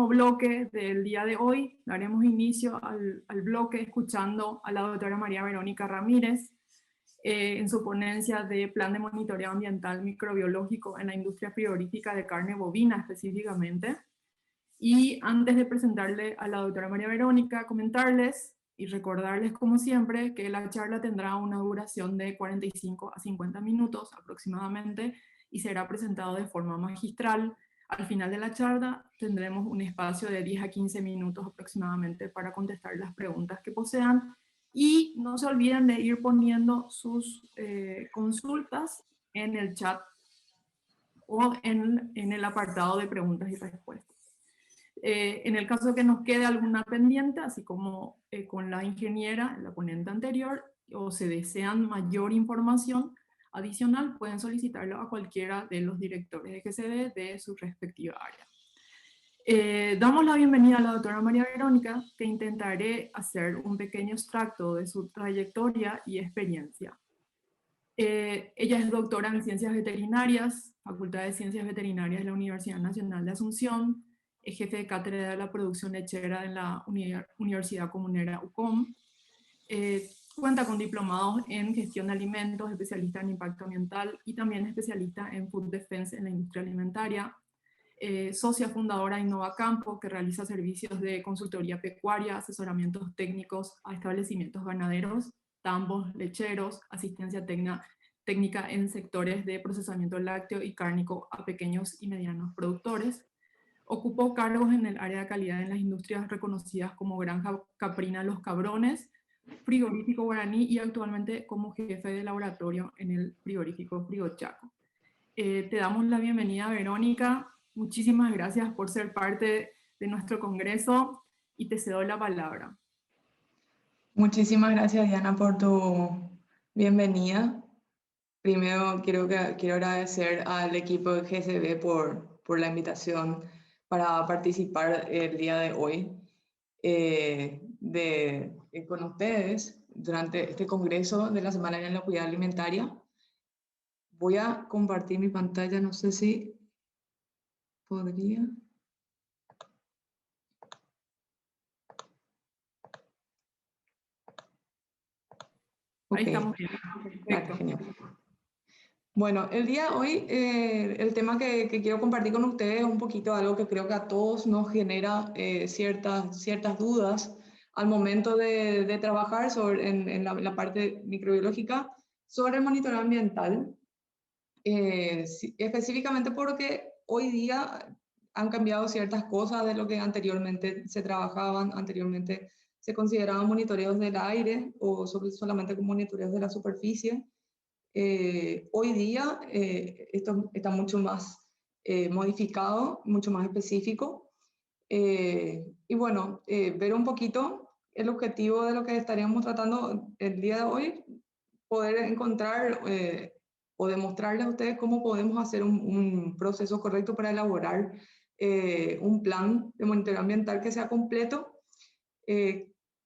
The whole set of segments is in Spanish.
bloque del día de hoy. Daremos inicio al bloque escuchando a la doctora María Verónica Ramírez en su ponencia de Plan de Monitoreo Ambiental Microbiológico en la Industria Frigorífica de Carne Bovina específicamente. Y antes de presentarle a la doctora María Verónica, comentarles y recordarles como siempre que la charla tendrá una duración de 45 a 50 minutos aproximadamente y será presentado de forma magistral. Al final de la charla tendremos un espacio de 10 a 15 minutos aproximadamente para contestar las preguntas que posean y no se olviden de ir poniendo sus consultas en el chat o en el apartado de preguntas y respuestas. En el caso que nos quede alguna pendiente, así como con la ingeniera, la ponente anterior, o se desean mayor información adicional, pueden solicitarlo a cualquiera de los directores de GCD de su respectiva área. Damos la bienvenida a la doctora María Verónica, que intentaré hacer un pequeño extracto de su trayectoria y experiencia. Ella es doctora en Ciencias Veterinarias, Facultad de Ciencias Veterinarias de la Universidad Nacional de Asunción, es jefe de cátedra de la producción lechera en la Universidad Comunera UCOM, cuenta con diplomados en gestión de alimentos, especialista en impacto ambiental y también especialista en food defense en la industria alimentaria, socia fundadora de Innova Campo, que realiza servicios de consultoría pecuaria, asesoramientos técnicos a establecimientos ganaderos, tambos, lecheros, asistencia técnica en sectores de procesamiento lácteo y cárnico a pequeños y medianos productores. Ocupó cargos en el área de calidad en las industrias reconocidas como Granja Caprina Los Cabrones, Frigorífico Guaraní y actualmente como jefe de laboratorio en el frigorífico Frigochaco. Te damos la bienvenida, Verónica. Muchísimas gracias por ser parte de nuestro congreso y te cedo la palabra. Muchísimas gracias, Diana, por tu bienvenida. Primero quiero agradecer al equipo de GCB por la invitación para participar el día de hoy con ustedes durante este congreso de la Semana de la Inocuidad Alimentaria. Voy a compartir mi pantalla, no sé si podría. Ahí Okay. estamos bien. Perfecto. Genial. Bueno, el día de hoy el tema que quiero compartir con ustedes es un poquito algo que creo que a todos nos genera ciertas dudas al momento de trabajar en la parte microbiológica sobre el monitoreo ambiental, específicamente porque hoy día han cambiado ciertas cosas de lo que anteriormente se trabajaban, anteriormente se consideraban monitoreos del aire o solamente como monitoreos de la superficie. Hoy día esto está mucho más modificado, mucho más específico. Y bueno, ver un poquito el objetivo de lo que estaríamos tratando el día de hoy, poder encontrar o demostrarles a ustedes cómo podemos hacer un proceso correcto para elaborar un plan de monitoreo ambiental que sea completo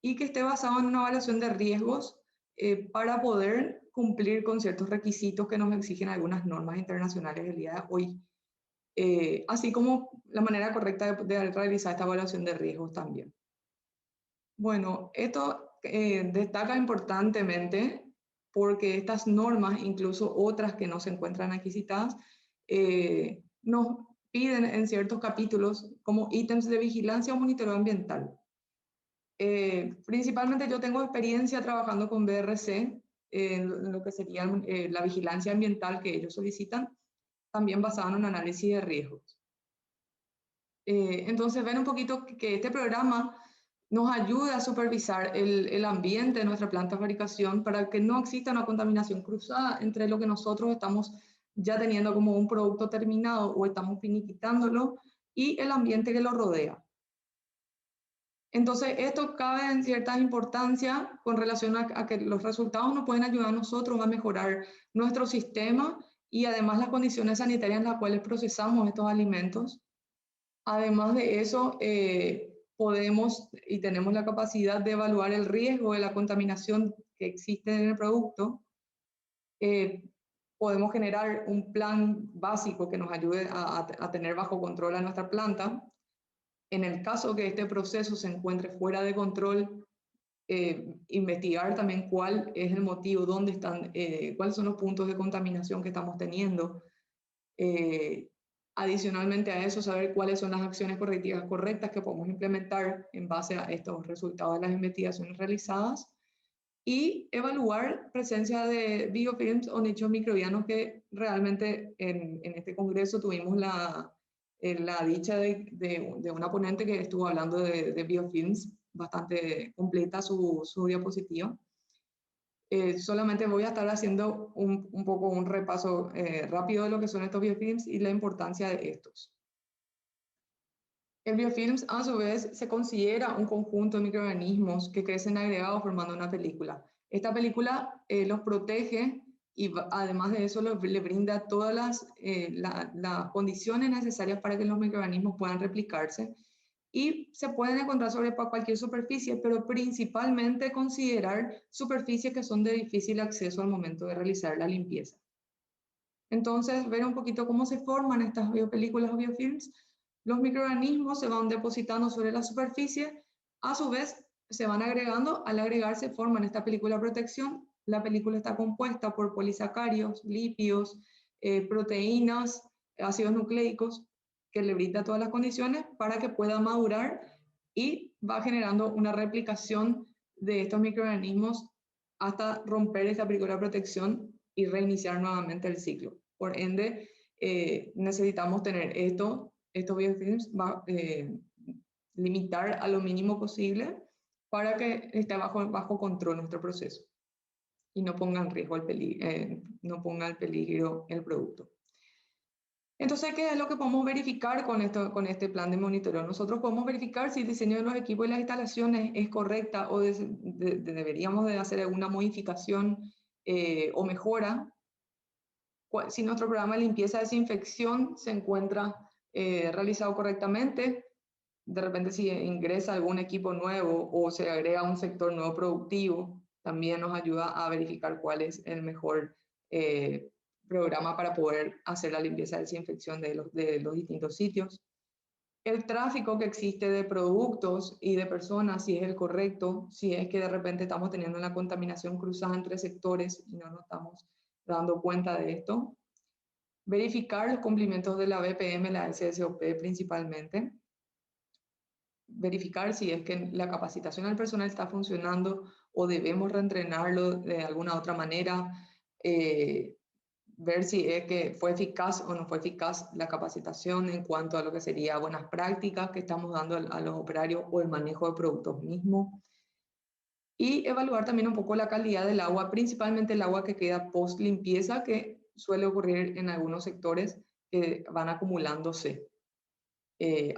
y que esté basado en una evaluación de riesgos para poder cumplir con ciertos requisitos que nos exigen algunas normas internacionales del día de hoy, así como la manera correcta de realizar esta evaluación de riesgos también. Bueno, esto destaca importantemente porque estas normas, incluso otras que no se encuentran aquí citadas, nos piden en ciertos capítulos como ítems de vigilancia o monitoreo ambiental. Principalmente yo tengo experiencia trabajando con BRC en lo que sería la vigilancia ambiental que ellos solicitan, también basado en un análisis de riesgos. Entonces ven un poquito que este programa nos ayuda a supervisar el ambiente de nuestra planta de fabricación para que no exista una contaminación cruzada entre lo que nosotros estamos ya teniendo como un producto terminado o estamos finiquitándolo y el ambiente que lo rodea. Entonces, esto cabe en cierta importancia con relación a que los resultados nos pueden ayudar a nosotros a mejorar nuestro sistema y además las condiciones sanitarias en las cuales procesamos estos alimentos. Además de eso, podemos y tenemos la capacidad de evaluar el riesgo de la contaminación que existe en el producto. Podemos generar un plan básico que nos ayude a tener bajo control a nuestra planta. En el caso que este proceso se encuentre fuera de control, investigar también cuál es el motivo, dónde están, cuáles son los puntos de contaminación que estamos teniendo. Adicionalmente a eso, saber cuáles son las acciones correctivas correctas que podemos implementar en base a estos resultados de las investigaciones realizadas y evaluar presencia de biofilms o nichos microbianos que realmente en este congreso tuvimos la dicha de una ponente que estuvo hablando de biofilms, bastante completa su diapositiva. Solamente voy a estar haciendo un poco un repaso rápido de lo que son estos biofilms y la importancia de estos. El biofilms, a su vez, se considera un conjunto de microorganismos que crecen agregados formando una película. Esta película los protege y además de eso le brinda todas las condiciones necesarias para que los microorganismos puedan replicarse y se pueden encontrar sobre cualquier superficie, pero principalmente considerar superficies que son de difícil acceso al momento de realizar la limpieza. Entonces, ver un poquito cómo se forman estas biopelículas o biofilms. Los microorganismos se van depositando sobre la superficie, a su vez se van agregando, al agregarse forman esta película de protección. La película está compuesta por polisacáridos, lípidos, proteínas, ácidos nucleicos, que le brinda todas las condiciones para que pueda madurar y va generando una replicación de estos microorganismos hasta romper esta película de protección y reiniciar nuevamente el ciclo. Por ende, necesitamos tener estos biofilms, limitar a lo mínimo posible para que esté bajo control nuestro proceso y no ponga en riesgo no ponga en peligro el producto. Entonces, ¿qué es lo que podemos verificar con este plan de monitoreo? Nosotros podemos verificar si el diseño de los equipos y las instalaciones es correcta o deberíamos de hacer alguna modificación o mejora. Si nuestro programa de limpieza y desinfección se encuentra realizado correctamente, de repente si ingresa algún equipo nuevo o se agrega un sector nuevo productivo, también nos ayuda a verificar cuál es el mejor programa para poder hacer la limpieza y desinfección de los distintos sitios. El tráfico que existe de productos y de personas, si es el correcto, si es que de repente estamos teniendo una contaminación cruzada entre sectores y no nos estamos dando cuenta de esto. Verificar los cumplimientos de la BPM, la SSOP principalmente. Verificar si es que la capacitación al personal está funcionando o debemos reentrenarlo de alguna otra manera. Ver si es que fue eficaz o no fue eficaz la capacitación en cuanto a lo que sería buenas prácticas que estamos dando a los operarios o el manejo de productos mismos. Y evaluar también un poco la calidad del agua, principalmente el agua que queda post limpieza, que suele ocurrir en algunos sectores que van acumulándose.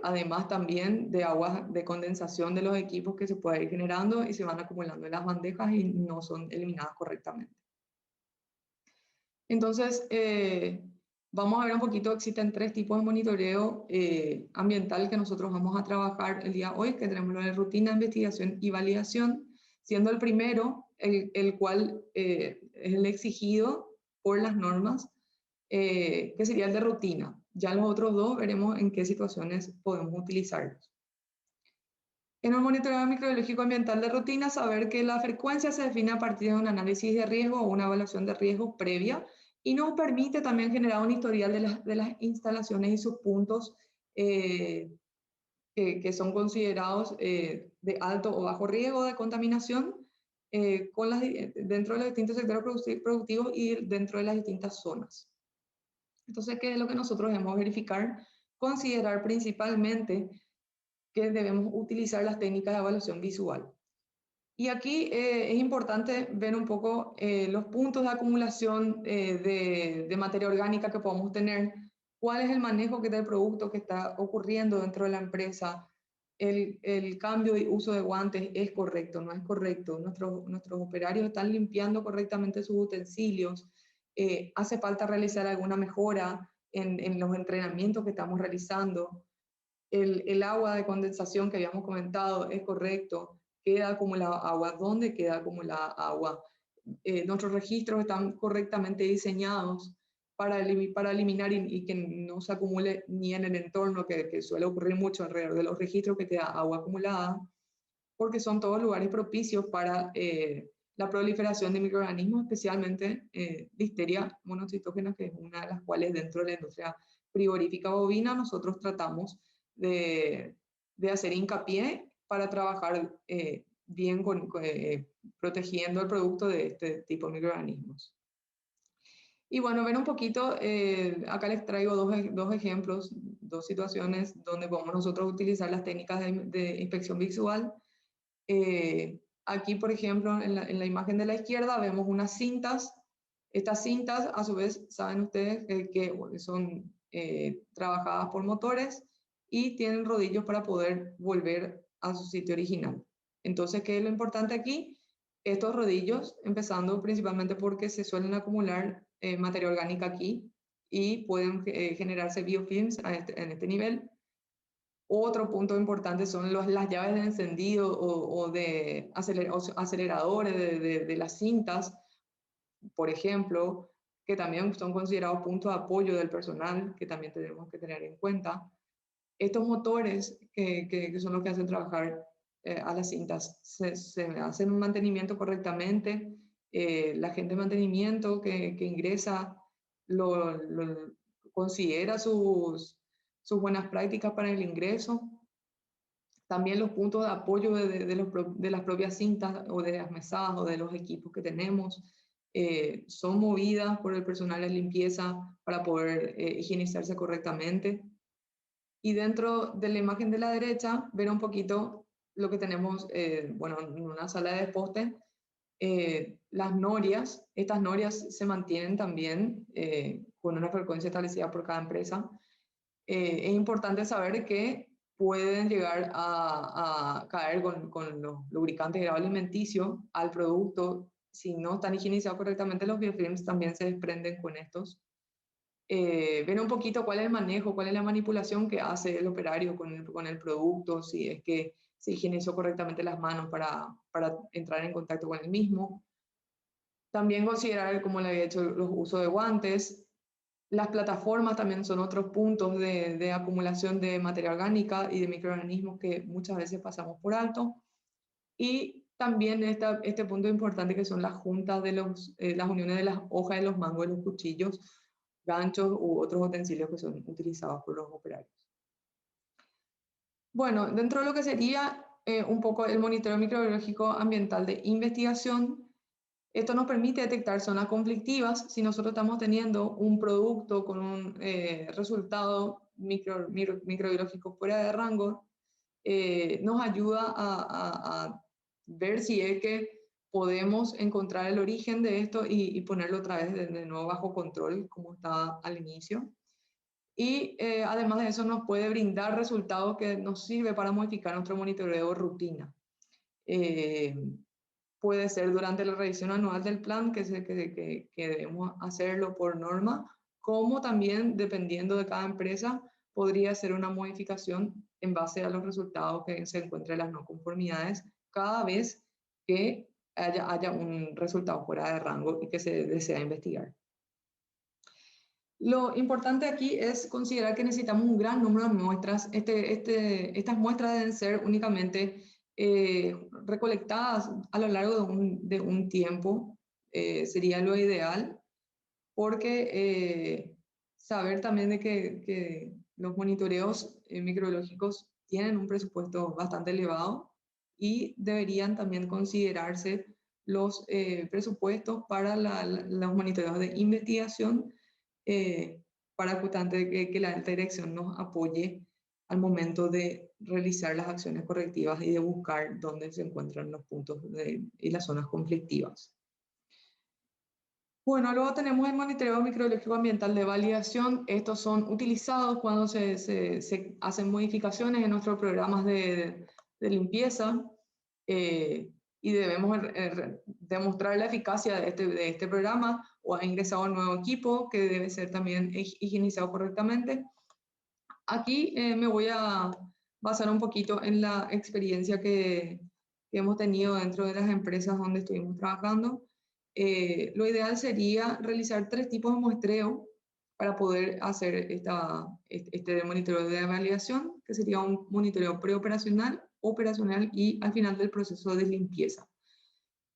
Además también de aguas de condensación de los equipos que se puede ir generando y se van acumulando en las bandejas y no son eliminadas correctamente. Entonces, vamos a ver un poquito, existen 3 tipos de monitoreo ambiental que nosotros vamos a trabajar el día de hoy, que tenemos la de rutina, investigación y validación, siendo el primero el cual es el exigido por las normas, que sería el de rutina. Ya los otros 2 veremos en qué situaciones podemos utilizarlos. En un monitoreo microbiológico ambiental de rutina, saber que la frecuencia se define a partir de un análisis de riesgo o una evaluación de riesgo previa y nos permite también generar un historial de las instalaciones y sus puntos que son considerados de alto o bajo riesgo de contaminación dentro de los distintos sectores productivos y dentro de las distintas zonas. Entonces, ¿qué es lo que nosotros debemos verificar? Considerar principalmente que debemos utilizar las técnicas de evaluación visual. Y aquí es importante ver un poco los puntos de acumulación de materia orgánica que podemos tener, cuál es el manejo del producto que está ocurriendo dentro de la empresa, el cambio y uso de guantes es correcto, no es correcto, nuestros operarios están limpiando correctamente sus utensilios, hace falta realizar alguna mejora en los entrenamientos que estamos realizando. El agua de condensación que habíamos comentado es correcto, queda acumulada agua, ¿dónde queda acumulada agua? Nuestros registros están correctamente diseñados, para eliminar y que no se acumule ni en el entorno, que suele ocurrir mucho alrededor de los registros, que queda agua acumulada, porque son todos lugares propicios para la proliferación de microorganismos, especialmente Listeria monocitógena, que es una de las cuales dentro de la industria frigorífica bovina nosotros tratamos de hacer hincapié para trabajar bien protegiendo el producto de este tipo de microorganismos. Y bueno, ver un poquito, acá les traigo dos ejemplos, dos situaciones donde podemos nosotros utilizar las técnicas de inspección visual. Aquí, por ejemplo, en la imagen de la izquierda vemos unas cintas. Estas cintas, a su vez, saben ustedes que son trabajadas por motores y tienen rodillos para poder volver a su sitio original. Entonces, ¿qué es lo importante aquí? Estos rodillos, empezando principalmente porque se suelen acumular materia orgánica aquí y pueden generarse biofilms en este nivel. Otro punto importante son las llaves de encendido o de aceleradores de las cintas, por ejemplo, que también son considerados puntos de apoyo del personal, que también tenemos que tener en cuenta. Estos motores que son los que hacen trabajar a las cintas, se hacen un mantenimiento correctamente. La gente de mantenimiento que ingresa considera sus buenas prácticas para el ingreso. También los puntos de apoyo de las propias cintas o de las mesadas o de los equipos que tenemos son movidas por el personal de limpieza para poder higienizarse correctamente. Y dentro de la imagen de la derecha, ver un poquito lo que tenemos, bueno, en una sala de desposte, las norias. Estas norias se mantienen también con una frecuencia establecida por cada empresa. Es importante saber que pueden llegar a caer con los lubricantes de grado alimenticio al producto. Si no están higienizados correctamente, los biofilms también se desprenden con estos. Ven un poquito cuál es el manejo, cuál es la manipulación que hace el operario con el producto, si es que se higienizó correctamente las manos para entrar en contacto con el mismo. También considerar, como le había hecho, los usos de guantes. Las plataformas también son otros puntos de acumulación de materia orgánica y de microorganismos que muchas veces pasamos por alto. Y también este punto importante que son las juntas de las uniones de las hojas de los mangos de los cuchillos, ganchos u otros utensilios que son utilizados por los operarios. Bueno, dentro de lo que sería un poco el monitoreo microbiológico ambiental de investigación, esto nos permite detectar zonas conflictivas si nosotros estamos teniendo un producto con un resultado microbiológico fuera de rango. Nos ayuda a ver si es que podemos encontrar el origen de esto y ponerlo otra vez de nuevo bajo control, como estaba al inicio. Y además de eso nos puede brindar resultados que nos sirve para modificar nuestro monitoreo rutina. Puede ser durante la revisión anual del plan, que debemos hacerlo por norma, como también, dependiendo de cada empresa, podría ser una modificación en base a los resultados que se encuentren las no conformidades cada vez que haya un resultado fuera de rango y que se desea investigar. Lo importante aquí es considerar que necesitamos un gran número de muestras. Estas muestras deben ser únicamente recolectadas a lo largo de un tiempo, sería lo ideal, porque saber también de que los monitoreos microbiológicos tienen un presupuesto bastante elevado y deberían también considerarse los presupuestos para los monitoreos de investigación para justamente que la alta dirección nos apoye al momento de realizar las acciones correctivas y de buscar dónde se encuentran los puntos y las zonas conflictivas. Bueno, luego tenemos el monitoreo microbiológico ambiental de validación. Estos son utilizados cuando se hacen modificaciones en nuestros programas de limpieza y debemos demostrar la eficacia de este programa o ha ingresado un nuevo equipo que debe ser también higienizado correctamente. Aquí me voy a basar un poquito en la experiencia que hemos tenido dentro de las empresas donde estuvimos trabajando. Lo ideal sería realizar 3 tipos de muestreo para poder hacer este monitoreo de validación, que sería un monitoreo preoperacional, operacional y al final del proceso de limpieza.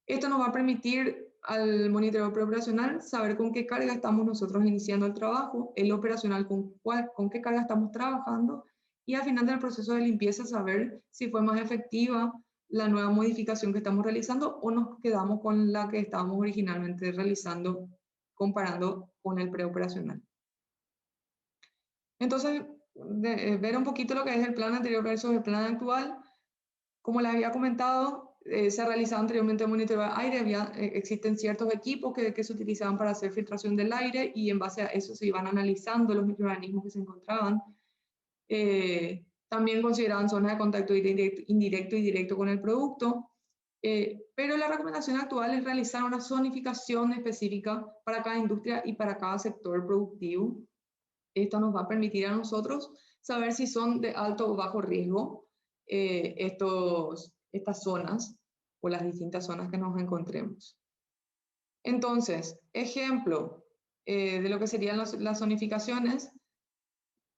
Esto nos va a permitir al monitoreo preoperacional saber con qué carga estamos nosotros iniciando el trabajo, el operacional con qué carga estamos trabajando, y al final del proceso de limpieza saber si fue más efectiva la nueva modificación que estamos realizando o nos quedamos con la que estábamos originalmente realizando comparando con el preoperacional. Entonces, ver un poquito lo que es el plan anterior versus el plan actual. Como les había comentado, se ha realizado anteriormente el monitoreo de aire, existen ciertos equipos que se utilizaban para hacer filtración del aire y en base a eso se iban analizando los microorganismos que se encontraban. También consideraban zonas de contacto indirecto y directo con el producto, pero la recomendación actual es realizar una zonificación específica para cada industria y para cada sector productivo. Esto nos va a permitir a nosotros saber si son de alto o bajo riesgo estas zonas o las distintas zonas que nos encontremos. Entonces, ejemplo de lo que serían las zonificaciones.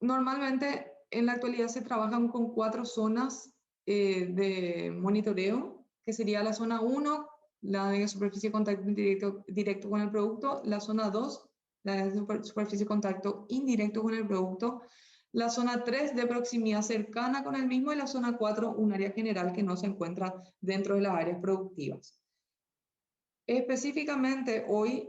Normalmente en la actualidad se trabajan con 4 zonas de monitoreo, que sería la zona 1, la de superficie de contacto directo con el producto, la zona 2, la de superficie de contacto indirecto con el producto, la zona 3 de proximidad cercana con el mismo y la zona 4 un área general que no se encuentra dentro de las áreas productivas. Específicamente hoy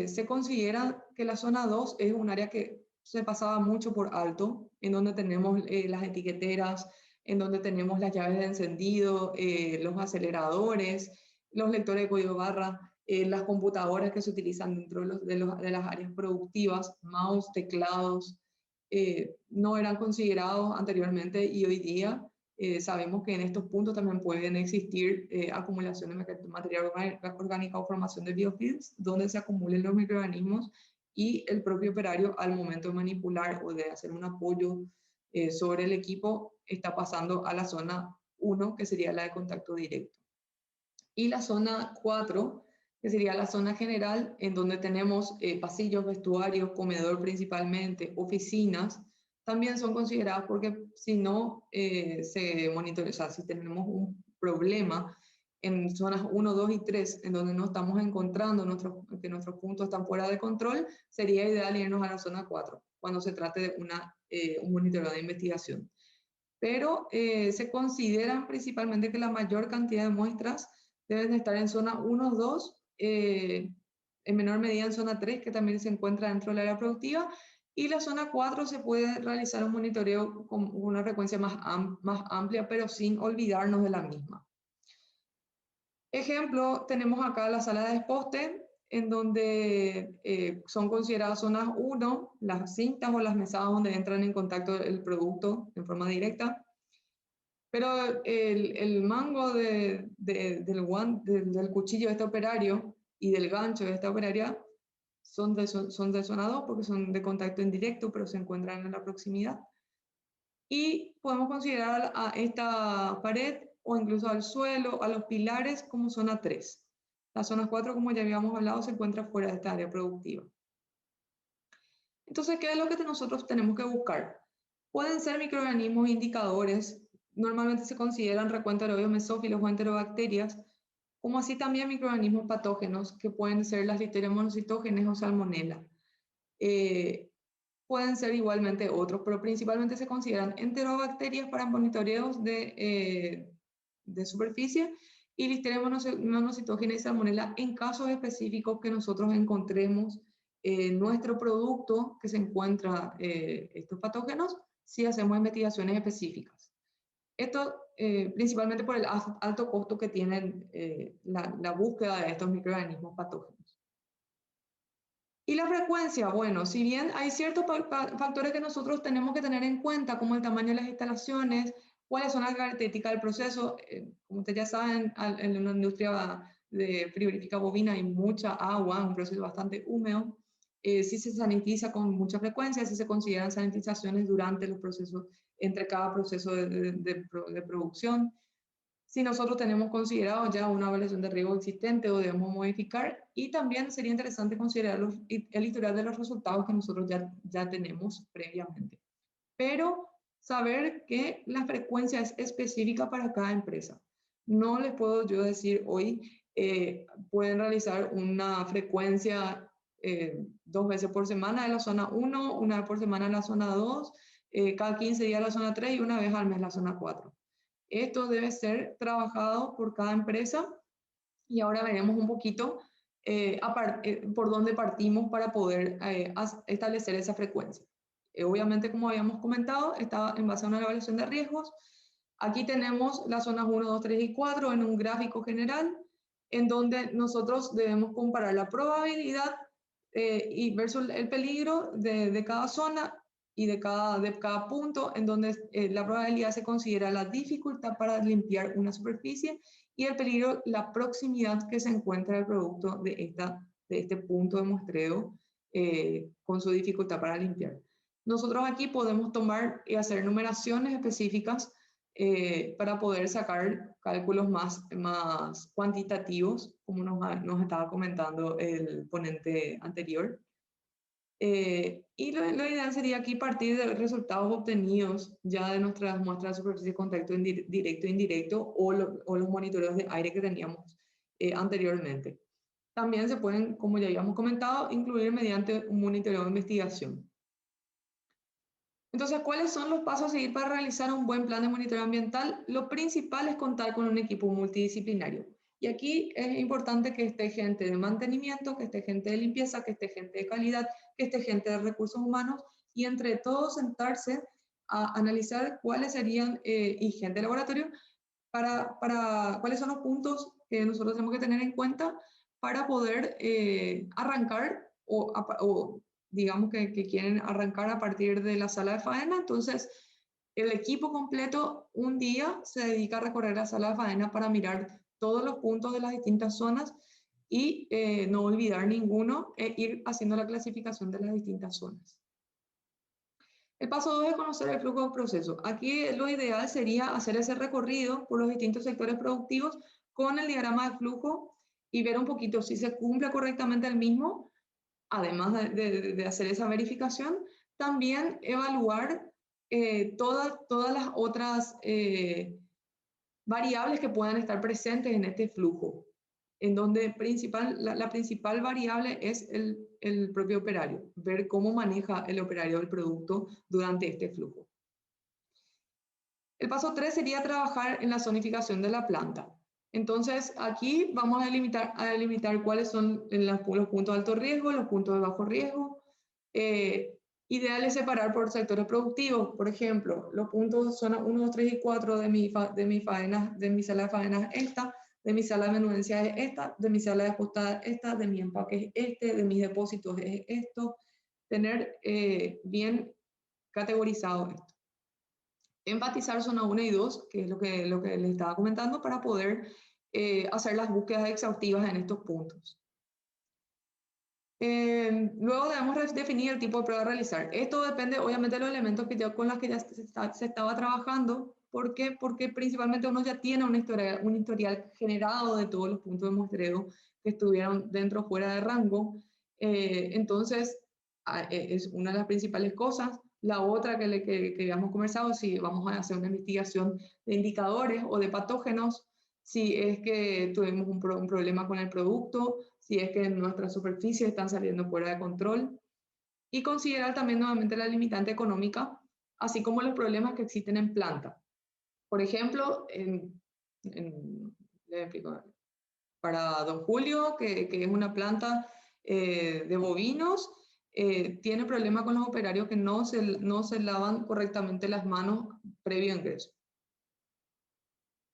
se considera que la zona 2 es un área que se pasaba mucho por alto, en donde tenemos las etiqueteras, en donde tenemos las llaves de encendido, los aceleradores, los lectores de código barra, las computadoras que se utilizan dentro de las áreas productivas, mouse, teclados, no eran considerados anteriormente y hoy día sabemos que en estos puntos también pueden existir acumulaciones de material orgánico o formación de biofilms, donde se acumulen los microorganismos y el propio operario al momento de manipular o de hacer un apoyo sobre el equipo está pasando a la zona 1, que sería la de contacto directo. Y la zona 4, que sería la zona general, en donde tenemos pasillos, vestuarios, comedor principalmente, oficinas, también son consideradas porque si no se monitorea, o sea, si tenemos un problema en zonas 1, 2 y 3, en donde no estamos encontrando que nuestros puntos están fuera de control, sería ideal irnos a la zona 4, cuando se trate de un monitoreo de investigación. Pero se consideran principalmente que la mayor cantidad de muestras deben estar en zona 1, 2, en menor medida en zona 3, que también se encuentra dentro del área productiva, y la zona 4 se puede realizar un monitoreo con una frecuencia más amplia, pero sin olvidarnos de la misma. Ejemplo, tenemos acá la sala de desposte, en donde son consideradas zonas 1, las cintas o las mesadas donde entran en contacto el producto en forma directa. Pero el mango del cuchillo de este operario y del gancho de esta operaria son de zona 2 porque son de contacto indirecto, pero se encuentran en la proximidad. Y podemos considerar a esta pared o incluso al suelo, a los pilares como zona 3. La zona 4, como ya habíamos hablado, se encuentra fuera de esta área productiva. Entonces, ¿qué es lo que nosotros tenemos que buscar? Pueden ser microorganismos indicadores, normalmente se consideran recuenteroides, mesófilos o enterobacterias, como así también microorganismos patógenos, que pueden ser las Listeria monocitógenes o salmonella. Pueden ser igualmente otros, pero principalmente se consideran enterobacterias para monitoreos de superficie y Listeria monocitógenes y salmonella en casos específicos que nosotros encontremos nuestro producto que se encuentra estos patógenos si hacemos investigaciones específicas. Esto principalmente por el alto costo que tienen la búsqueda de estos microorganismos patógenos. Y la frecuencia, bueno, si bien hay ciertos factores que nosotros tenemos que tener en cuenta, como el tamaño de las instalaciones, cuáles son las características del proceso, como ustedes ya saben, en una industria de frigorífica bovina hay mucha agua, un proceso bastante húmedo, si se sanitiza con mucha frecuencia, si se consideran sanitizaciones durante los procesos, entre cada proceso de producción, si nosotros tenemos considerado ya una evaluación de riesgo existente o debemos modificar, y también sería interesante considerar el historial de los resultados que nosotros ya tenemos previamente. Pero saber que la frecuencia es específica para cada empresa. No les puedo yo decir hoy, pueden realizar una frecuencia 2 veces por semana en la zona 1, una vez por semana en la zona 2, cada 15 días en la zona 3 y una vez al mes en la zona 4. Esto debe ser trabajado por cada empresa y ahora veremos un poquito por dónde partimos para poder establecer esa frecuencia. Obviamente, como habíamos comentado, está en base a una evaluación de riesgos. Aquí tenemos las zonas 1, 2, 3 y 4 en un gráfico general, en donde nosotros debemos comparar la probabilidad y versus el peligro de cada zona y de cada punto, en donde la probabilidad se considera la dificultad para limpiar una superficie y el peligro, la proximidad que se encuentra el producto de este punto de muestreo con su dificultad para limpiar. Nosotros aquí podemos tomar y hacer numeraciones específicas para poder sacar cálculos más cuantitativos, como nos estaba comentando el ponente anterior. Y lo ideal sería aquí partir de resultados obtenidos ya de nuestras muestras de superficie de contacto directo e indirecto o los monitoreos de aire que teníamos anteriormente. También se pueden, como ya habíamos comentado, incluir mediante un monitoreo de investigación. Entonces, ¿cuáles son los pasos a seguir para realizar un buen plan de monitoreo ambiental? Lo principal es contar con un equipo multidisciplinario. Y aquí es importante que esté gente de mantenimiento, que esté gente de limpieza, que esté gente de calidad, que esté gente de recursos humanos y entre todos sentarse a analizar cuáles serían, y gente de laboratorio, cuáles son los puntos que nosotros tenemos que tener en cuenta para poder arrancar o digamos que quieren arrancar a partir de la sala de faena. Entonces, el equipo completo un día se dedica a recorrer la sala de faena para mirar todos los puntos de las distintas zonas y no olvidar ninguno e ir haciendo la clasificación de las distintas zonas. El paso 2 es conocer el flujo del proceso. Aquí lo ideal sería hacer ese recorrido por los distintos sectores productivos con el diagrama de flujo y ver un poquito si se cumple correctamente el mismo. Además de hacer esa verificación, también evaluar todas las otras variables que puedan estar presentes en este flujo, en donde la principal variable es el propio operario, ver cómo maneja el operario el producto durante este flujo. El paso 3 sería trabajar en la zonificación de la planta. Entonces, aquí vamos a delimitar cuáles son los puntos de alto riesgo, los puntos de bajo riesgo. Ideal es separar por sectores productivos. Por ejemplo, los puntos zona 1, 2, 3 y 4 de mi sala de faenas es esta, de mi sala de menudencia es esta, de mi sala de ajustada es esta, de mi empaque es este, de mis depósitos es esto. Tener bien categorizado esto. Enfatizar zona 1 y 2, que es lo que les estaba comentando, para poder hacer las búsquedas exhaustivas en estos puntos. Luego debemos definir el tipo de prueba a realizar. Esto depende obviamente de los elementos con los que ya se estaba trabajando. ¿Por qué? Porque principalmente uno ya tiene un historial generado de todos los puntos de muestreo que estuvieron dentro o fuera de rango. Entonces, es una de las principales cosas. La otra que habíamos conversado, si vamos a hacer una investigación de indicadores o de patógenos, si es que tuvimos un problema con el producto, si es que nuestras superficies están saliendo fuera de control. Y considerar también nuevamente la limitante económica, así como los problemas que existen en planta. Por ejemplo, para Don Julio, que es una planta de bovinos, tiene problema con los operarios que no se lavan correctamente las manos previo ingreso.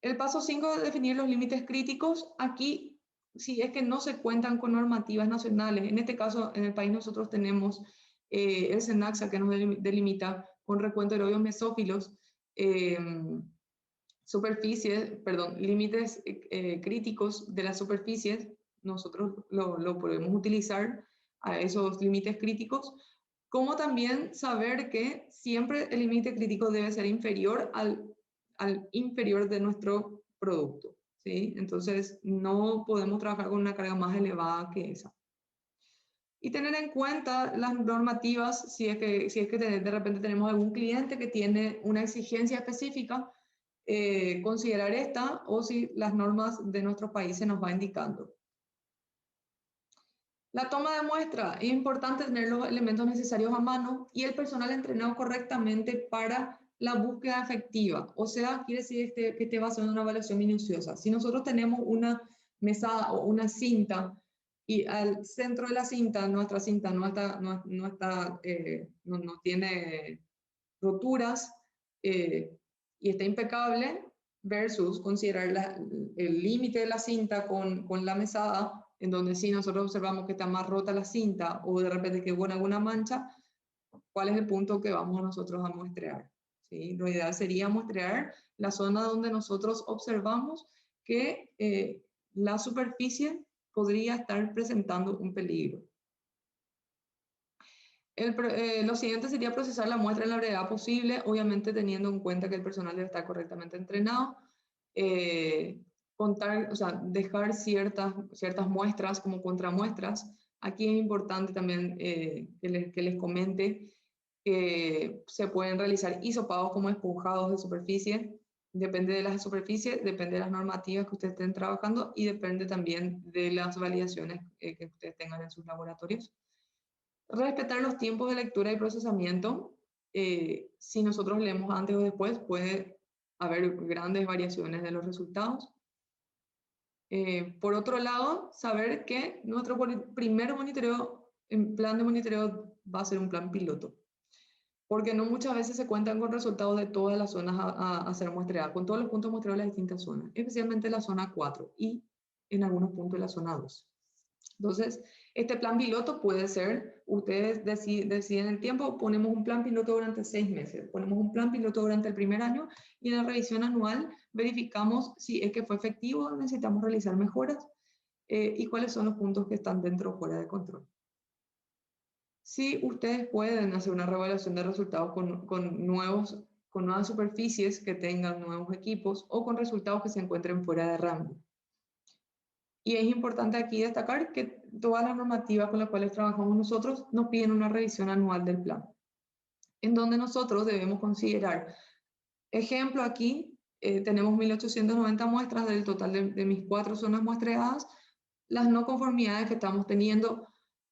El paso 5 es definir los límites críticos. Aquí, si es que no se cuentan con normativas nacionales, en este caso, en el país nosotros tenemos el SENACSA que nos delimita con recuento de aerobios mesófilos, límites críticos de las superficies. Nosotros lo podemos utilizar a esos límites críticos, como también saber que siempre el límite crítico debe ser inferior al inferior de nuestro producto, ¿sí? Entonces, no podemos trabajar con una carga más elevada que esa. Y tener en cuenta las normativas, si es que de repente tenemos algún cliente que tiene una exigencia específica, considerar esta o si las normas de nuestro país se nos va indicando. La toma de muestra, es importante tener los elementos necesarios a mano y el personal entrenado correctamente para la búsqueda efectiva. O sea, quiere decir que te va a hacer una evaluación minuciosa. Si nosotros tenemos una mesada o una cinta y al centro de la cinta, nuestra cinta no tiene roturas y está impecable, versus considerar el límite de la cinta con la mesada, en donde sí nosotros observamos que está más rota la cinta o de repente que hubo alguna mancha, ¿cuál es el punto que vamos nosotros a muestrear? ¿Sí? Lo ideal sería muestrear la zona donde nosotros observamos que la superficie podría estar presentando un peligro. Lo siguiente sería procesar la muestra en la brevedad posible, obviamente teniendo en cuenta que el personal debe estar correctamente entrenado. O sea, dejar ciertas muestras como contramuestras. Aquí es importante también que les comente que se pueden realizar hisopados como esponjados de superficie. Depende de la superficie, depende de las normativas que ustedes estén trabajando y depende también de las validaciones que ustedes tengan en sus laboratorios. Respetar los tiempos de lectura y procesamiento. Si nosotros leemos antes o después, puede haber grandes variaciones de los resultados. Por otro lado, saber que nuestro primer monitoreo, en plan de monitoreo, va a ser un plan piloto. Porque no muchas veces se cuentan con resultados de todas las zonas a ser muestreadas, con todos los puntos muestreados de las distintas zonas, especialmente la zona 4 y en algunos puntos de la zona 2. Entonces, este plan piloto puede ser, ustedes deciden el tiempo, ponemos un plan piloto durante 6 meses, ponemos un plan piloto durante el primer año y en la revisión anual verificamos si es que fue efectivo, necesitamos realizar mejoras y cuáles son los puntos que están dentro o fuera de control. Si ustedes pueden hacer una revaluación de resultados con nuevas superficies que tengan nuevos equipos o con resultados que se encuentren fuera de rango. Y es importante aquí destacar que todas las normativas con las cuales trabajamos nosotros nos piden una revisión anual del plan, en donde nosotros debemos considerar, ejemplo aquí, tenemos 1890 muestras del total de mis 4 zonas muestreadas, las no conformidades que estamos teniendo,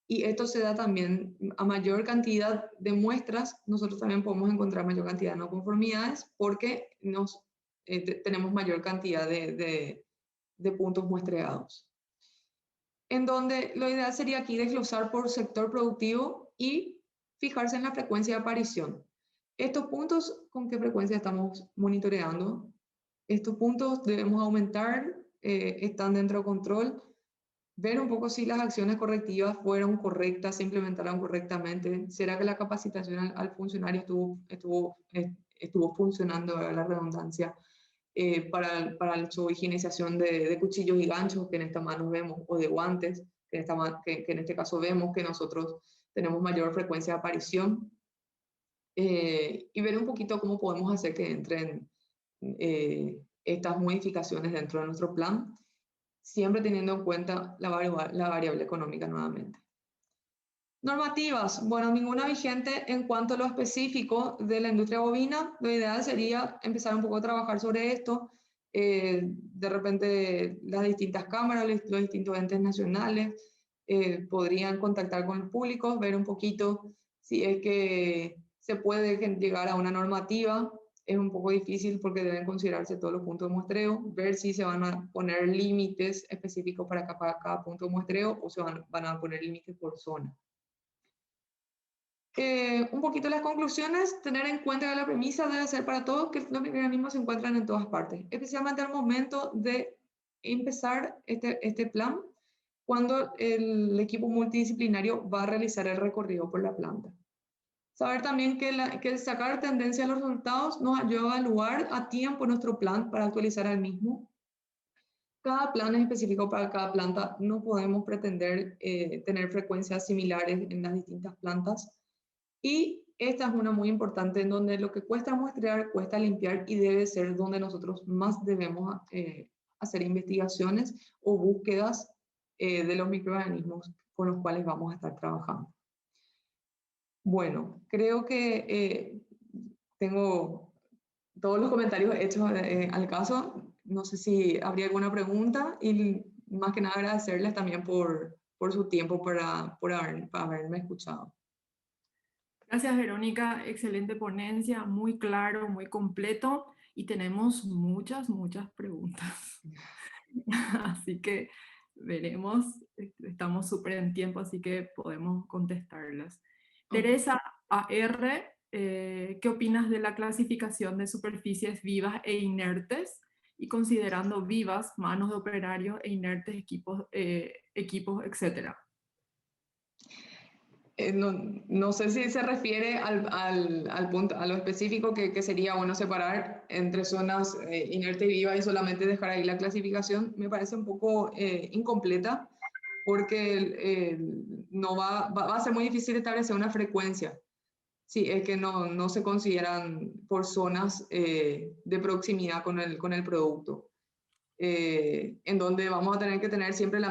y esto se da también a mayor cantidad de muestras, nosotros también podemos encontrar mayor cantidad de no conformidades porque tenemos mayor cantidad de puntos muestreados. En donde lo ideal sería aquí desglosar por sector productivo y fijarse en la frecuencia de aparición. Estos puntos, ¿con qué frecuencia estamos monitoreando? Estos puntos debemos aumentar, están dentro de control, ver un poco si las acciones correctivas fueron correctas, se implementaron correctamente, será que la capacitación al funcionario estuvo funcionando, a la redundancia, para su higienización de cuchillos y ganchos que en esta mano vemos, o de guantes, que en este caso vemos que nosotros tenemos mayor frecuencia de aparición, y ver un poquito cómo podemos hacer que entren estas modificaciones dentro de nuestro plan, siempre teniendo en cuenta la variable económica nuevamente. Normativas, bueno, ninguna vigente en cuanto a lo específico de la industria bovina. Lo ideal sería empezar un poco a trabajar sobre esto. De repente las distintas cámaras, los distintos entes nacionales podrían contactar con los públicos, ver un poquito si es que se puede llegar a una normativa. Es un poco difícil porque deben considerarse todos los puntos de muestreo, ver si se van a poner límites específicos para cada punto de muestreo o se van a poner límites por zona. Un poquito las conclusiones, tener en cuenta que la premisa debe ser para todos que los microorganismos se encuentran en todas partes, especialmente al momento de empezar este plan, cuando el equipo multidisciplinario va a realizar el recorrido por la planta. Saber también que el sacar tendencia a los resultados nos ayuda a evaluar a tiempo nuestro plan para actualizar al mismo. Cada plan es específico para cada planta, no podemos pretender tener frecuencias similares en las distintas plantas. Y esta es una muy importante en donde lo que cuesta muestrear, cuesta limpiar y debe ser donde nosotros más debemos hacer investigaciones o búsquedas de los microorganismos con los cuales vamos a estar trabajando. Bueno, creo que tengo todos los comentarios hechos al caso. No sé si habría alguna pregunta y más que nada agradecerles también por su tiempo para haberme escuchado. Gracias, Verónica. Excelente ponencia, muy claro, muy completo y tenemos muchas preguntas. Así que veremos, estamos súper en tiempo, así que podemos contestarlas. Okay. Teresa AR, ¿qué opinas de la clasificación de superficies vivas e inertes? Y considerando vivas, manos de operarios e inertes, equipos, etcétera. No sé si se refiere al punto, a lo específico que sería bueno separar entre zonas inerte y viva y solamente dejar ahí la clasificación. Me parece un poco incompleta porque no va a ser muy difícil establecer una frecuencia. Sí, es que no se consideran por zonas de proximidad con el producto, en donde vamos a tener que tener siempre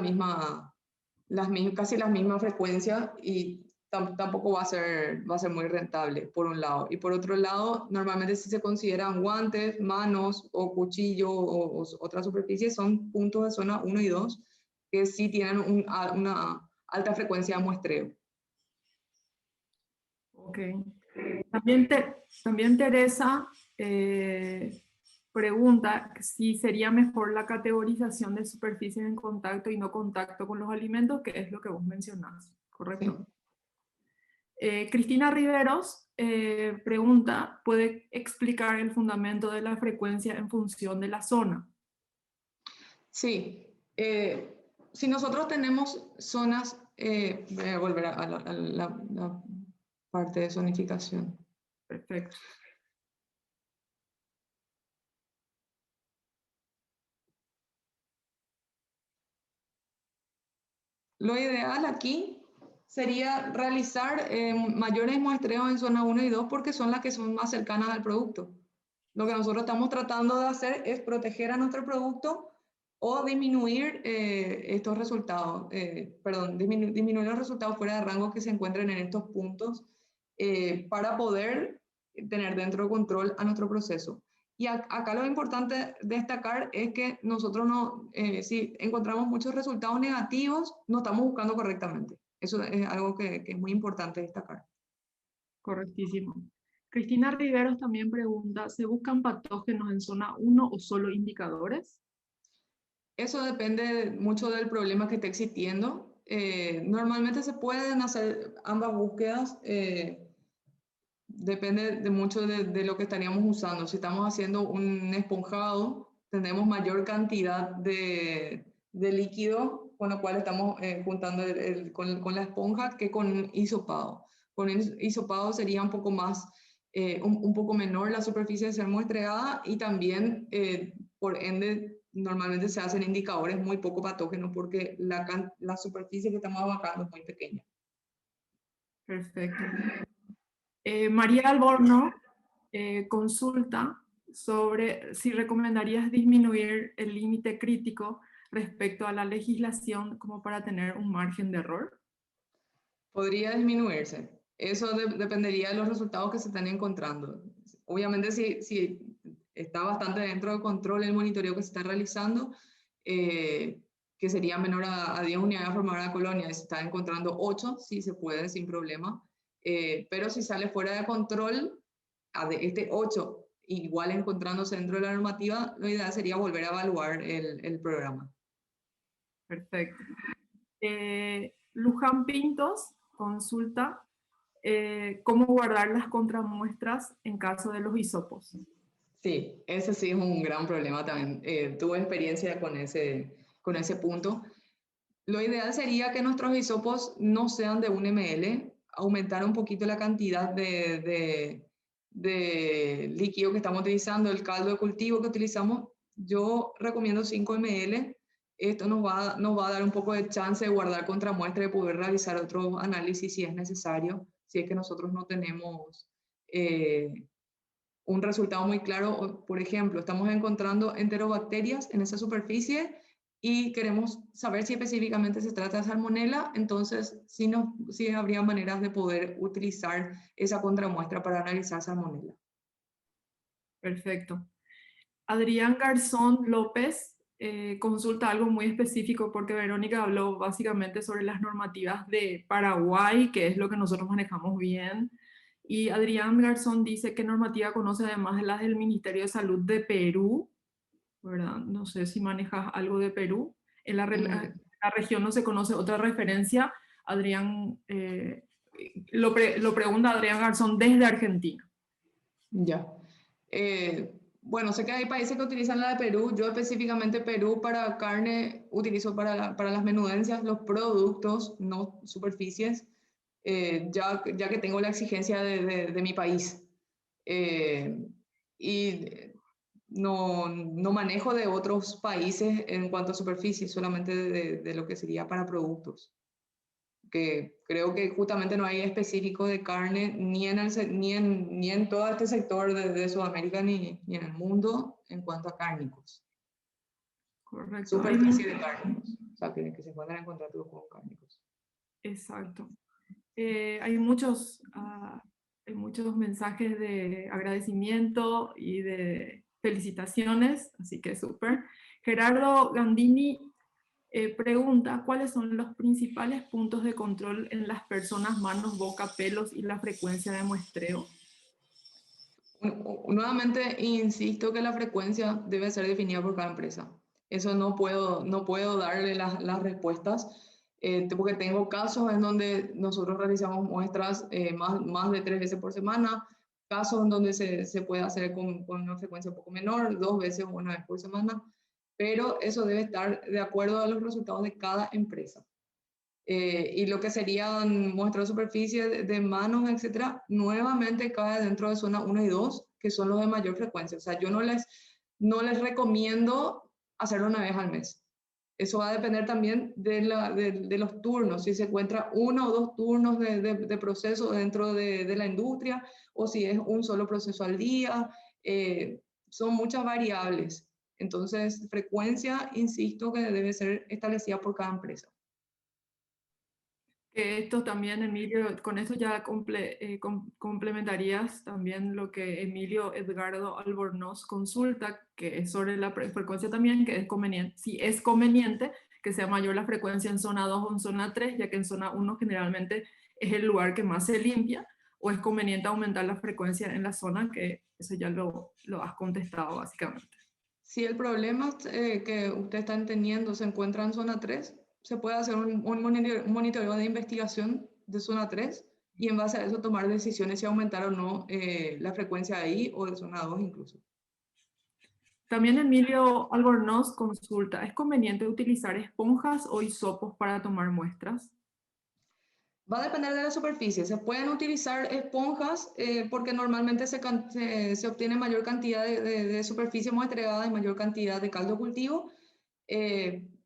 casi las mismas frecuencias y tampoco va a ser muy rentable, por un lado. Y por otro lado, normalmente si se consideran guantes, manos o cuchillo o otras superficies, son puntos de zona 1 y 2 que sí tienen una alta frecuencia de muestreo. Ok. También Teresa pregunta si sería mejor la categorización de superficies en contacto y no contacto con los alimentos, que es lo que vos mencionás, ¿correcto? Sí. Cristina Riveros pregunta, ¿puede explicar el fundamento de la frecuencia en función de la zona? Sí. Si nosotros tenemos zonas, voy a volver a la parte de zonificación. Perfecto. Lo ideal aquí sería realizar mayores muestreos en zona 1 y 2 porque son las que son más cercanas al producto. Lo que nosotros estamos tratando de hacer es proteger a nuestro producto o disminuir estos resultados, disminuir los resultados fuera de rango que se encuentren en estos puntos para poder tener dentro de control a nuestro proceso. Y acá lo importante destacar es que nosotros si encontramos muchos resultados negativos, no estamos buscando correctamente. Eso es algo que es muy importante destacar. Correctísimo. Cristina Riveros también pregunta, ¿se buscan patógenos en zona 1 o solo indicadores? Eso depende mucho del problema que esté existiendo. Normalmente se pueden hacer ambas búsquedas. Depende mucho de lo que estaríamos usando. Si estamos haciendo un esponjado, tenemos mayor cantidad de líquido, con lo cual estamos juntando con la esponja que con un hisopado. Con un hisopado sería un poco más, un poco menor la superficie de ser muestreada y también, por ende, normalmente se hacen indicadores muy poco patógenos porque la superficie que estamos abarcando es muy pequeña. Perfecto. María Alborno consulta sobre si recomendarías disminuir el límite crítico respecto a la legislación como para tener un margen de error. Podría disminuirse. Eso dependería de los resultados que se están encontrando. Obviamente, si está bastante dentro del control el monitoreo que se está realizando, que sería menor a 10 unidades formadoras de colonia, y se está encontrando 8, sí se puede sin problema. Pero si sale fuera de control, de este 8, igual encontrándose dentro de la normativa, lo ideal sería volver a evaluar el programa. Perfecto. Luján Pintos consulta cómo guardar las contramuestras en caso de los hisopos. Sí, ese sí es un gran problema también. Tuve experiencia con ese punto. Lo ideal sería que nuestros hisopos no sean de 1 ml, aumentar un poquito la cantidad de líquido que estamos utilizando, el caldo de cultivo que utilizamos. Yo recomiendo 5 ml. Esto nos va a dar un poco de chance de guardar contramuestra y poder realizar otro análisis si es necesario si es que nosotros no tenemos un resultado muy claro. Por ejemplo, estamos encontrando enterobacterias en esa superficie y queremos saber si específicamente se trata de salmonela, entonces sí habría maneras de poder utilizar esa contramuestra para analizar salmonela. Perfecto. Adrián Garzón López consulta algo muy específico porque Verónica habló básicamente sobre las normativas de Paraguay, que es lo que nosotros manejamos bien. Y Adrián Garzón dice qué normativa conoce además de las del Ministerio de Salud de Perú, ¿verdad? No sé si manejas algo de Perú. En la región no se conoce otra referencia. Adrián, lo pregunta Adrián Garzón desde Argentina. Ya. Bueno, sé que hay países que utilizan la de Perú. Yo específicamente Perú para carne utilizo para las menudencias los productos, no superficies, ya que tengo la exigencia de mi país. Y no manejo de otros países en cuanto a superficie, solamente de lo que sería para productos. Que creo que justamente no hay específico de carne ni en todo este sector de Sudamérica ni en el mundo en cuanto a cárnicos. Correcto. Superficie de cárnicos, o sea, que se encuentran en contrato con cárnicos. Exacto. Hay muchos mensajes de agradecimiento y de felicitaciones, así que súper. Gerardo Gandini pregunta, ¿cuáles son los principales puntos de control en las personas, manos, boca, pelos y la frecuencia de muestreo? Nuevamente, insisto que la frecuencia debe ser definida por cada empresa. Eso no puedo darle las respuestas, porque tengo casos en donde nosotros realizamos muestras más de 3 veces por semana, casos en donde se puede hacer con una frecuencia un poco menor, 2 veces o 1 vez por semana, pero eso debe estar de acuerdo a los resultados de cada empresa. Y lo que serían muestras de superficie de manos, etcétera, nuevamente cae dentro de zona 1 y 2, que son los de mayor frecuencia. O sea, yo no les recomiendo hacerlo una vez al mes. Eso va a depender también de los turnos, si se encuentra 1 o 2 turnos de proceso dentro de la industria, o si es un solo proceso al día. Son muchas variables. Entonces, frecuencia, insisto, que debe ser establecida por cada empresa. Esto también, Emilio, con eso ya complementarías también lo que Emilio Edgardo Albornoz consulta, que es sobre la frecuencia también, que es conveniente, si es conveniente que sea mayor la frecuencia en zona 2 o en zona 3, ya que en zona 1 generalmente es el lugar que más se limpia, o es conveniente aumentar la frecuencia en la zona, que eso ya lo has contestado básicamente. Si el problema que usted está teniendo se encuentra en zona 3, se puede hacer un monitoreo de investigación de zona 3 y en base a eso tomar decisiones si aumentar o no la frecuencia ahí o de zona 2 incluso. También Emilio Albornoz consulta, ¿es conveniente utilizar esponjas o hisopos para tomar muestras? Va a depender de la superficie. Se pueden utilizar esponjas porque normalmente se obtiene mayor cantidad de superficie muestreada y mayor cantidad de caldo cultivo,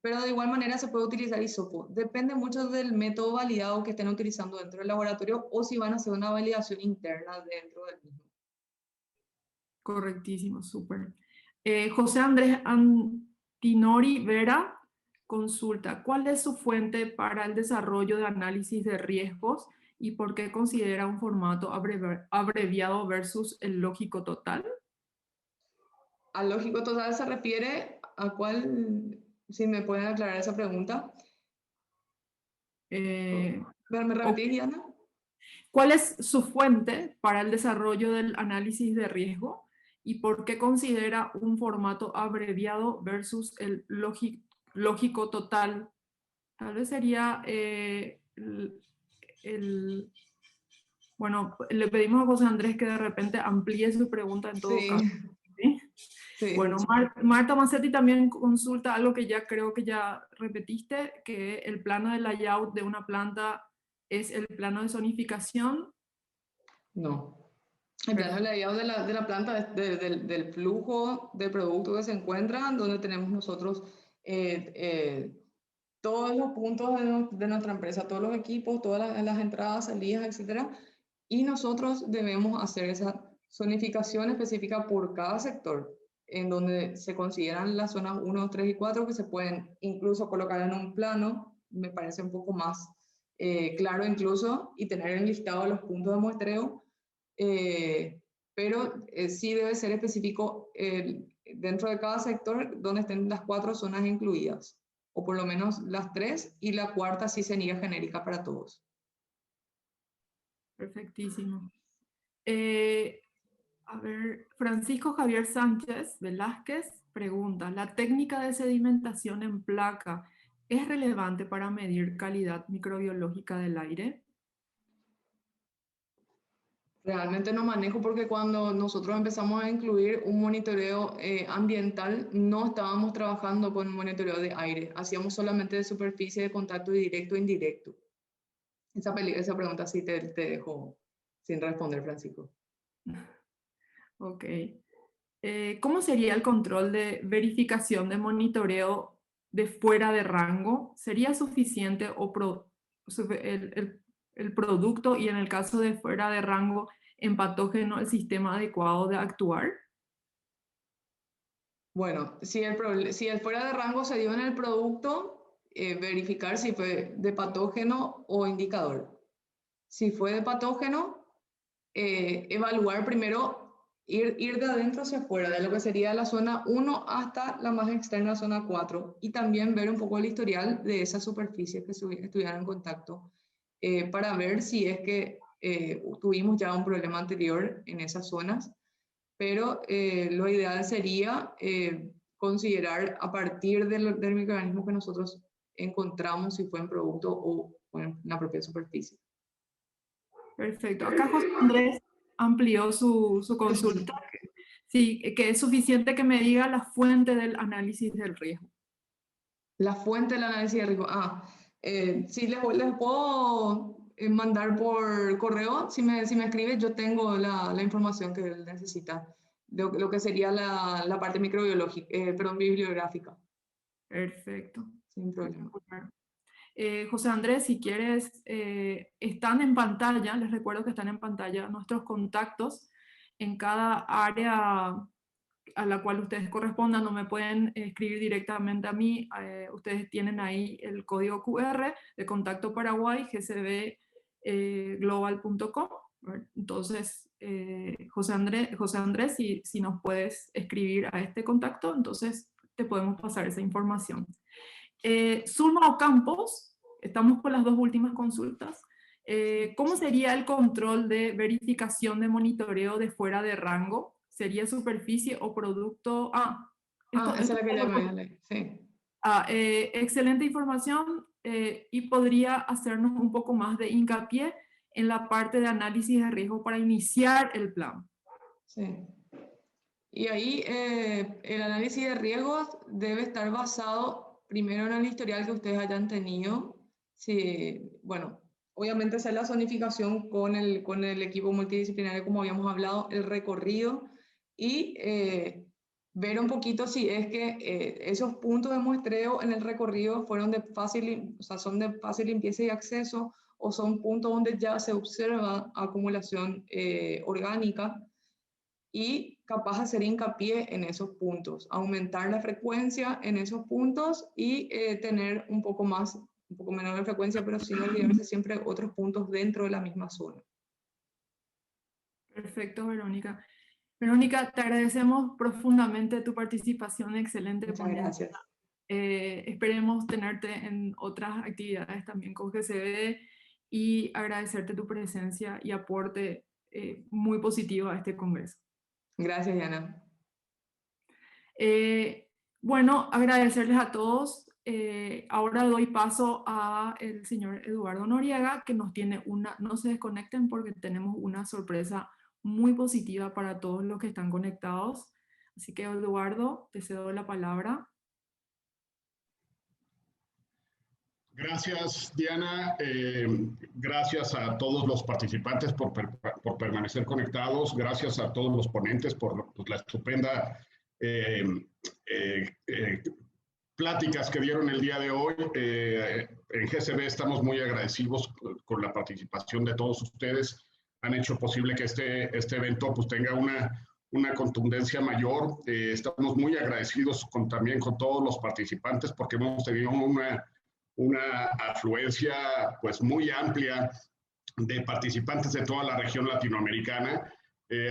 pero de igual manera se puede utilizar hisopo. Depende mucho del método validado que estén utilizando dentro del laboratorio o si van a hacer una validación interna dentro del mismo. Correctísimo, súper. José Andrés Antinori Vera consulta, ¿cuál es su fuente para el desarrollo de análisis de riesgos y por qué considera un formato abreviado versus el lógico total? Al lógico total se refiere a cuál, si me pueden aclarar esa pregunta. Eh, ¿Me repetís, Diana? ¿Cuál es su fuente para el desarrollo del análisis de riesgo y por qué considera un formato abreviado versus el lógico total? Tal vez sería bueno, le pedimos a José Andrés que de repente amplíe su pregunta en todo caso. Sí, ¿Sí? sí. Bueno, Marta Macetti también consulta algo que ya creo que ya repetiste, que el plano de layout de una planta es el plano de zonificación. No. El plano de layout de la planta es del flujo de producto que se encuentra, donde tenemos nosotros todos los puntos de nuestra empresa, todos los equipos, todas las entradas, salidas, etcétera, y nosotros debemos hacer esa zonificación específica por cada sector, en donde se consideran las zonas 1, 3 y 4 que se pueden incluso colocar en un plano, me parece un poco más claro incluso, y tener enlistado los puntos de muestreo, pero sí debe ser específico dentro de cada sector donde estén las 4 zonas incluidas, o por lo menos las 3, y la cuarta sí sería genérica para todos. Perfectísimo. A ver, Francisco Javier Sánchez Velázquez pregunta, ¿la técnica de sedimentación en placa es relevante para medir calidad microbiológica del aire? Realmente no manejo porque cuando nosotros empezamos a incluir un monitoreo ambiental, no estábamos trabajando con monitoreo de aire, hacíamos solamente de superficie, de contacto directo e indirecto. Esa pregunta sí te dejo sin responder, Francisco. Ok. ¿Cómo sería el control de verificación de monitoreo de fuera de rango? ¿Sería suficiente el producto y en el caso de fuera de rango en patógeno el sistema adecuado de actuar? Bueno, si el fuera de rango se dio en el producto, verificar si fue de patógeno o indicador. Si fue de patógeno, evaluar primero, ir de adentro hacia afuera, de lo que sería la zona 1 hasta la más externa, zona 4, y también ver un poco el historial de esas superficies que estuvieran en contacto, para ver si es que tuvimos ya un problema anterior en esas zonas, pero lo ideal sería considerar a partir del microorganismo que nosotros encontramos si fue en producto o en la propia superficie. Perfecto. Acá José Andrés amplió su consulta. Sí, que es suficiente que me diga la fuente del análisis del riesgo. La fuente del análisis de riesgo. Sí, les puedo mandar por correo. Si me escribe, yo tengo la información que él necesita. Lo que sería la parte microbiológica, perdón, bibliográfica. Perfecto. Sin problema. José Andrés, si quieres, están en pantalla, les recuerdo que están en pantalla nuestros contactos en cada área a la cual ustedes correspondan, no me pueden escribir directamente a mí, ustedes tienen ahí el código QR de Contacto Paraguay, gcbglobal.com. Entonces, José Andrés, si nos puedes escribir a este contacto, entonces te podemos pasar esa información. Zulma Ocampos, estamos con las dos últimas consultas. ¿Cómo sería el control de verificación de monitoreo de fuera de rango? ¿Sería superficie o producto? Esa es la que ya me leí, sí. Excelente información y podría hacernos un poco más de hincapié en la parte de análisis de riesgo para iniciar el plan. Sí. Y ahí el análisis de riesgos debe estar basado primero en el historial que ustedes hayan tenido. Sí, bueno, obviamente hacer la zonificación con el equipo multidisciplinario, como habíamos hablado, el recorrido y ver un poquito si es que esos puntos de muestreo en el recorrido fueron son de fácil limpieza y acceso, o son puntos donde ya se observa acumulación orgánica, y capaz hacer hincapié en esos puntos, aumentar la frecuencia en esos puntos y tener un poco menor de frecuencia, pero sin olvidarse siempre otros puntos dentro de la misma zona. Perfecto, Verónica. Verónica, te agradecemos profundamente tu participación, excelente. Muchas gracias. Esperemos tenerte en otras actividades también con GCB y agradecerte tu presencia y aporte muy positivo a este congreso. Gracias, Diana. Bueno, agradecerles a todos. Ahora doy paso al señor Eduardo Noriega, que nos tiene no se desconecten porque tenemos una sorpresa muy positiva para todos los que están conectados. Así que, Eduardo, te cedo la palabra. Gracias, Diana. Gracias a todos los participantes por permanecer conectados. Gracias a todos los ponentes por la estupenda pláticas que dieron el día de hoy. En GCB estamos muy agradecidos con la participación de todos ustedes. Han hecho posible que este evento pues, tenga una contundencia mayor. Estamos muy agradecidos también con todos los participantes porque hemos tenido una afluencia pues, muy amplia de participantes de toda la región latinoamericana.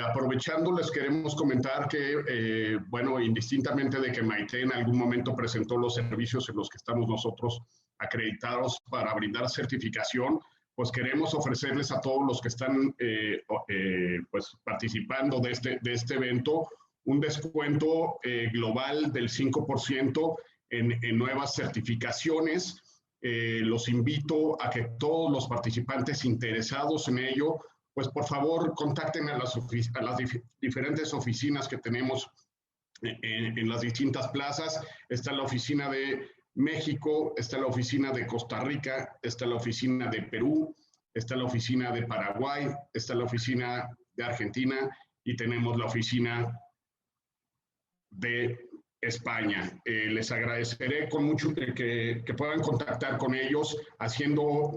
Aprovechando, les queremos comentar que, bueno, indistintamente de que Maite en algún momento presentó los servicios en los que estamos nosotros acreditados para brindar certificación, pues queremos ofrecerles a todos los que están pues participando de este evento un descuento global del 5% en nuevas certificaciones. Los invito a que todos los participantes interesados en ello pues por favor contacten a las diferentes oficinas que tenemos en las distintas plazas. Está la oficina de México, está la oficina de Costa Rica, está la oficina de Perú, está la oficina de Paraguay, está la oficina de Argentina y tenemos la oficina de España. Les agradeceré con mucho que puedan contactar con ellos haciendo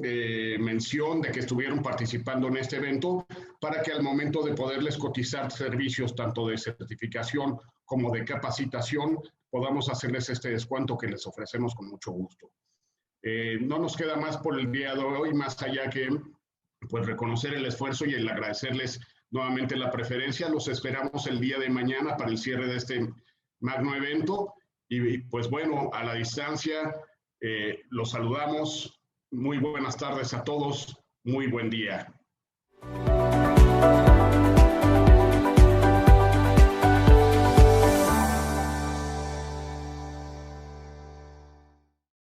mención de que estuvieron participando en este evento para que al momento de poderles cotizar servicios tanto de certificación como de capacitación podamos hacerles este descuento que les ofrecemos con mucho gusto. No nos queda más por el día de hoy, más allá que pues, reconocer el esfuerzo y el agradecerles nuevamente la preferencia. Los esperamos el día de mañana para el cierre de este magno evento y pues bueno, a la distancia los saludamos. Muy buenas tardes a todos, muy buen día.